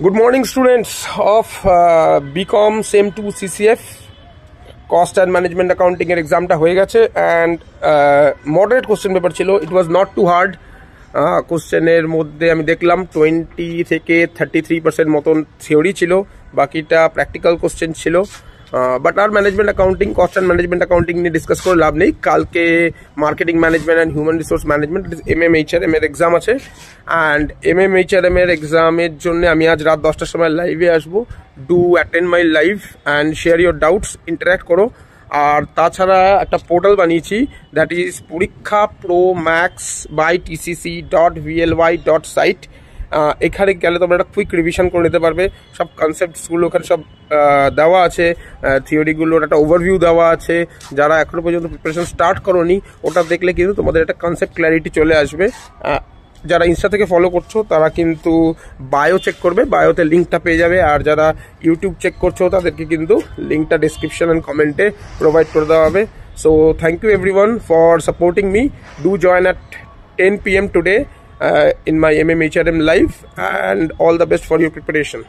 Good morning, students of BCom same 2 CCF cost and management accounting এর এক্সামটা হয়ে গেছে and moderate question paper ছিল. It was not too hard. কোশ্চেনের মধ্যে আমি দেখলাম 20 থেকে 33% মতন থিওরি ছিল, বাকিটা প্র্যাকটিক্যাল কোশ্চেন ছিল। বাট আর management accounting, cost and management accounting নিয়ে ডিসকাস করে লাভ নেই। কালকে marketing management and human resource management MMHRM এর এক্সাম আছে অ্যান্ড MMHRM এর এক্সামের জন্য আমি আজ রাত 10টার সময় লাইভে আসবো। Do attend my live and share your doubts, interact করো। আর তাছাড়া একটা পোর্টাল বানিয়েছি, দ্যাট ইজ পরীক্ষা প্রো ম্যাক্স বাই tcc.vly.site। এখানে গেলে তোমরা একটা কুইক রিভিশন করে নিতে পারবে। সব কনসেপ্টসগুলো ওখানে সব দেওয়া আছে, থিওরিগুলোর একটা ওভারভিউ দেওয়া আছে। যারা এখনো পর্যন্ত প্রিপারেশন স্টার্ট করোনি, ওটা দেখলে কিন্তু তোমাদের একটা কনসেপ্ট ক্ল্যারিটি চলে আসবে। যারা ইনস্টা থেকে ফলো করছো তারা কিন্তু বায়ো চেক করবে, বায়োতে লিঙ্কটা পেয়ে যাবে। আর যারা ইউটিউব চেক করছো তাদেরকে কিন্তু লিঙ্কটা ডিসক্রিপশন অ্যান্ড কমেন্টে প্রোভাইড করে দেওয়া হবে। So thank you everyone for supporting me. Do join at 10 PM today in my MMHRM live, and all the best for your preparation.